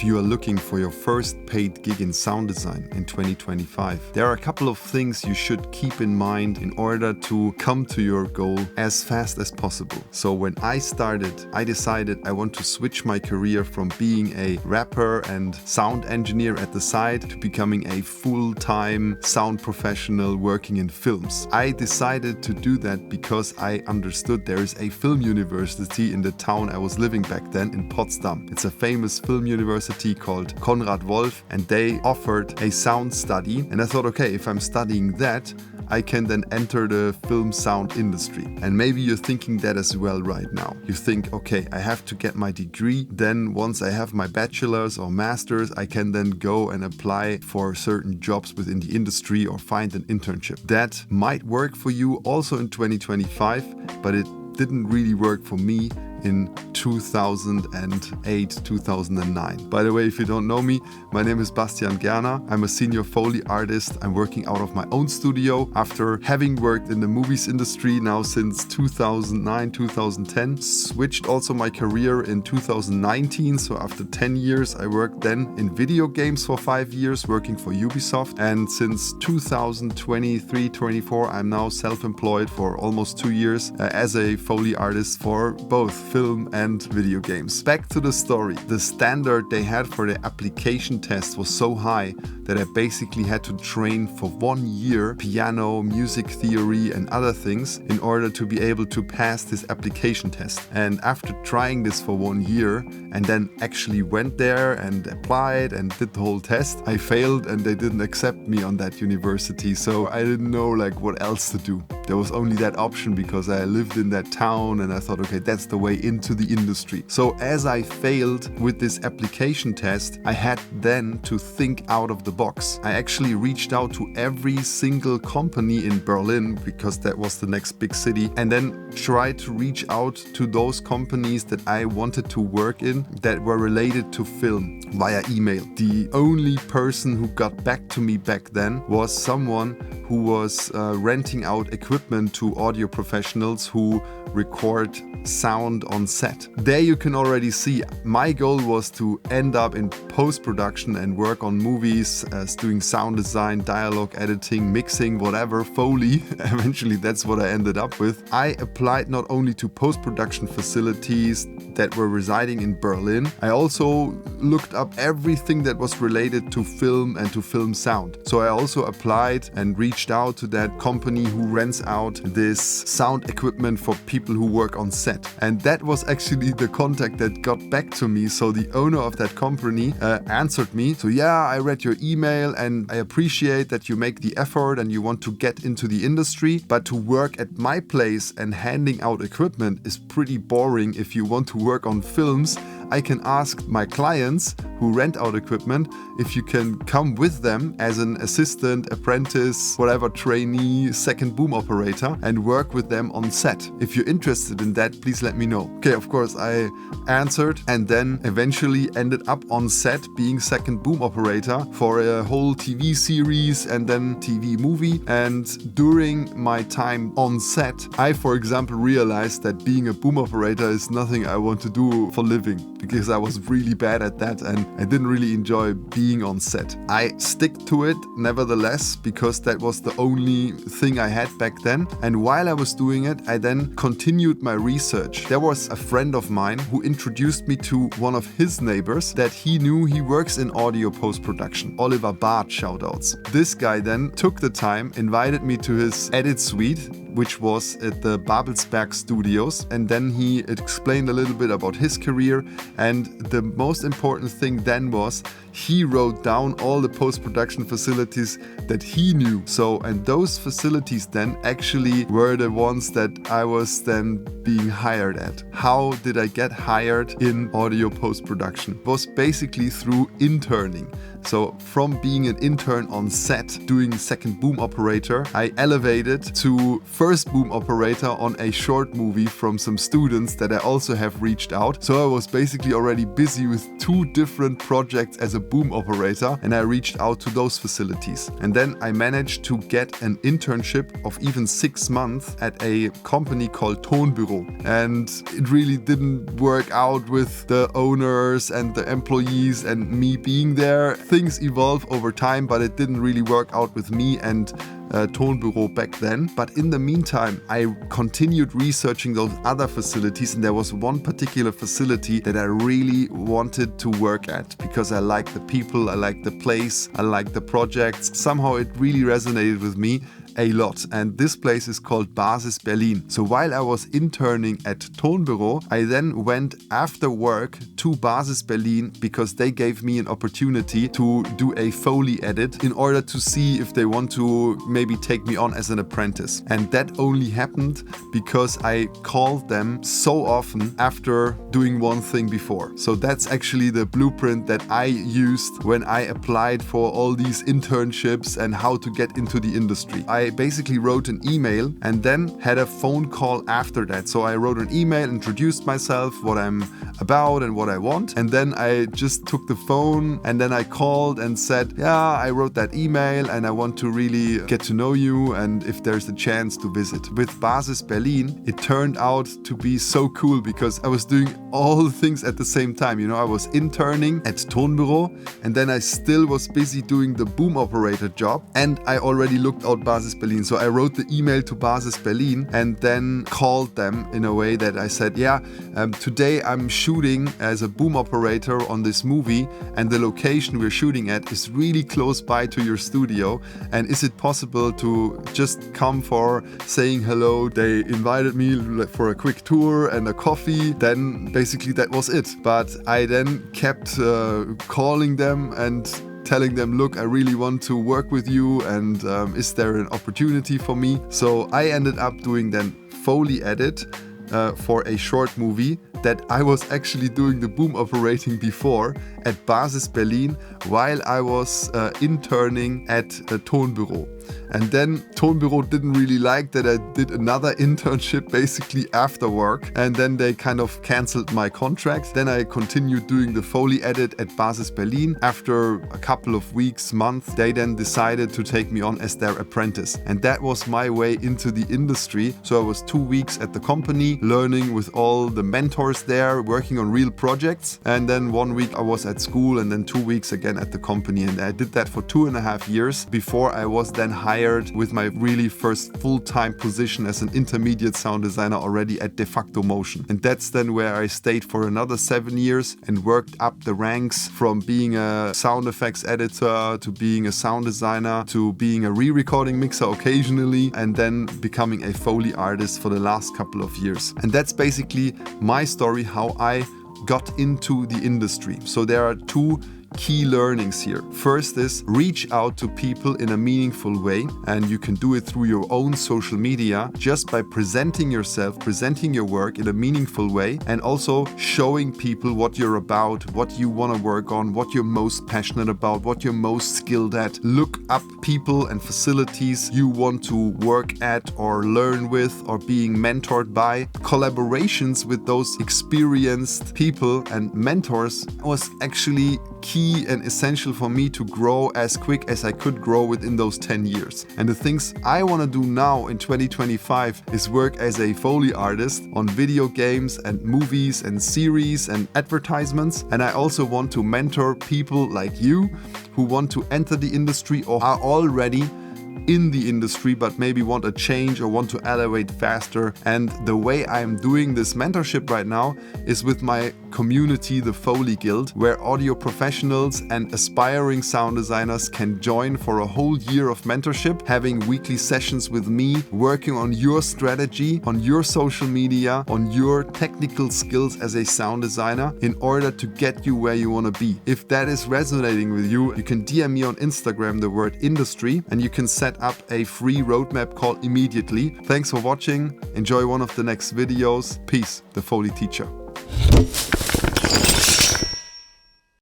if you are looking for your first paid gig in sound design in 2025, there are a couple of things you should keep in mind in order to come to your goal as fast as possible. So when I started, I decided I want to switch my career from being a rapper and sound engineer at the side to becoming a full-time sound professional working in films. I decided to do that because I understood there is a film university in the town I was living back then in Potsdam. It's a famous film university called Konrad Wolf, and they offered a sound study. And I thought, okay, if I'm studying that, I can then enter the film sound industry. And maybe you're thinking that as well right now. You think, okay, I have to get my degree. Then once I have my bachelor's or master's, I can then go and apply for certain jobs within the industry or find an internship. That might work for you also in 2025, but it didn't really work for me in 2008, 2009. By the way, if you don't know me, my name is Bastian Gerner. I'm a senior Foley artist. I'm working out of my own studio after having worked in the movies industry now since 2009, 2010. Switched also my career in 2019. So after 10 years, I worked then in video games for 5 years, working for Ubisoft. And since 2023-24, I'm now self-employed for almost 2 years as a Foley artist for both film and video games. Back to the story. The standard they had for the application test was so high that I basically had to train for 1 year piano, music theory and other things in order to be able to pass this application test. And after trying this for 1 year and then actually went there and applied and did the whole test, I failed and they didn't accept me on that university. So I didn't know like what else to do. There was only that option because I lived in that town and I thought, okay, that's the way into the industry. So as I failed with this application test, I had then to think out of the box. I actually reached out to every single company in Berlin because that was the next big city, and then tried to reach out to those companies that I wanted to work in that were related to film via email. The only person who got back to me back then was someone who was renting out equipment to audio professionals who record sound on set. There you can already see my goal was to end up in post-production and work on movies as doing sound design, dialogue editing, mixing, whatever, Foley. Eventually that's what I ended up with. I applied not only to post-production facilities that were residing in Berlin, I also looked up everything that was related to film and to film sound. So I also applied and reached out to that company who rents out this sound equipment for people who work on set. And that was actually the contact that got back to me. So the owner of that company answered me. So yeah, I read your email and I appreciate that you make the effort and you want to get into the industry, but to work at my place and handing out equipment is pretty boring. If you want to work on films, I can ask my clients who rent out equipment if you can come with them as an assistant, apprentice, whatever, trainee, second boom operator and work with them on set. If you're interested in that, please let me know. Okay, of course, I answered and then eventually ended up on set being second boom operator for a whole TV series and then TV movie. And during my time on set, I, for example, realized that being a boom operator is nothing I want to do for living, because I was really bad at that and I didn't really enjoy being on set. I stick to it nevertheless because that was the only thing I had back then. And while I was doing it, I then continued my research. There was a friend of mine who introduced me to one of his neighbors that he knew. He works in audio post-production. Oliver Barth, shoutouts. This guy then took the time, invited me to his edit suite, which was at the Babelsberg Studios, and then he explained a little bit about his career. And the most important thing then was he wrote down all the post-production facilities that he knew. So, and those facilities then actually were the ones that I was then being hired at. How did I get hired in audio post-production? It was basically through interning. So from being an intern on set, doing second boom operator, I elevated to first boom operator on a short movie from some students that I also have reached out. So I was basically already busy with 2 different projects as a boom operator, and I reached out to those facilities. And then I managed to get an internship of even 6 months at a company called Tonbüro. And it really didn't work out with the owners and the employees and me being there. Things evolve over time, but it didn't really work out with me and Tonbüro back then. But in the meantime, I continued researching those other facilities, and there was one particular facility that I really wanted to work at because I like the people, I like the place, I like the projects. Somehow it really resonated with me a lot, and this place is called Basis Berlin. So while I was interning at Tonbüro, I then went after work to Basis Berlin because they gave me an opportunity to do a Foley edit in order to see if they want to maybe take me on as an apprentice. And that only happened because I called them so often after doing one thing before. So that's actually the blueprint that I used when I applied for all these internships and how to get into the industry. I basically wrote an email and then had a phone call after that. So I wrote an email, introduced myself, what I'm about and what I want. And then I just took the phone and then I called and said, yeah, I wrote that email and I want to really get to know you and if there's a chance to visit. With Basis Berlin, it turned out to be so cool because I was doing all things at the same time. You know, I was interning at Tonbüro and then I still was busy doing the boom operator job, and I already looked out Basis Berlin. So I wrote the email to Basis Berlin and then called them in a way that I said, yeah, today I'm shooting as a boom operator on this movie and the location we're shooting at is really close by to your studio, and is it possible to just come for saying hello? They invited me for a quick tour and a coffee. Then basically that was it. But I then kept calling them and telling them, look, I really want to work with you and is there an opportunity for me? So I ended up doing then Foley edit for a short movie that I was actually doing the boom operating before at Basis Berlin while I was interning at Tonbüro. And then Tonbüro didn't really like that I did another internship basically after work, and then they kind of cancelled my contract. Then I continued doing the Foley edit at Basis Berlin. After a couple of weeks, months, they then decided to take me on as their apprentice. And that was my way into the industry. So I was 2 weeks at the company, learning with all the mentors there, working on real projects. And then 1 week I was at school, and then 2 weeks again at the company. And I did that for 2.5 years before I was then hired with my really first full-time position as an intermediate sound designer already at De Facto Motion. And that's then where I stayed for another 7 years and worked up the ranks from being a sound effects editor to being a sound designer to being a re-recording mixer occasionally, and then becoming a Foley artist for the last couple of years. And that's basically my story, how I got into the industry. So there are 2 key learnings here. First is reach out to people in a meaningful way, and you can do it through your own social media just by presenting yourself, presenting your work in a meaningful way, and also showing people what you're about, what you want to work on, what you're most passionate about, what you're most skilled at. Look up people and facilities you want to work at or learn with or being mentored by. Collaborations with those experienced people and mentors was actually key and essential for me to grow as quick as I could grow within those 10 years. And the things I want to do now in 2025 is work as a Foley artist on video games and movies and series and advertisements. And I also want to mentor people like you who want to enter the industry or are already in the industry but maybe want a change or want to elevate faster. And the way I'm doing this mentorship right now is with my community, the Foley Guild, where audio professionals and aspiring sound designers can join for a whole year of mentorship, having weekly sessions with me, working on your strategy, on your social media, on your technical skills as a sound designer in order to get you where you want to be. If that is resonating with you, you can DM me on Instagram the word industry, and you can set up a free roadmap call immediately. Thanks for watching. Enjoy one of the next videos. Peace, the Foley Teacher.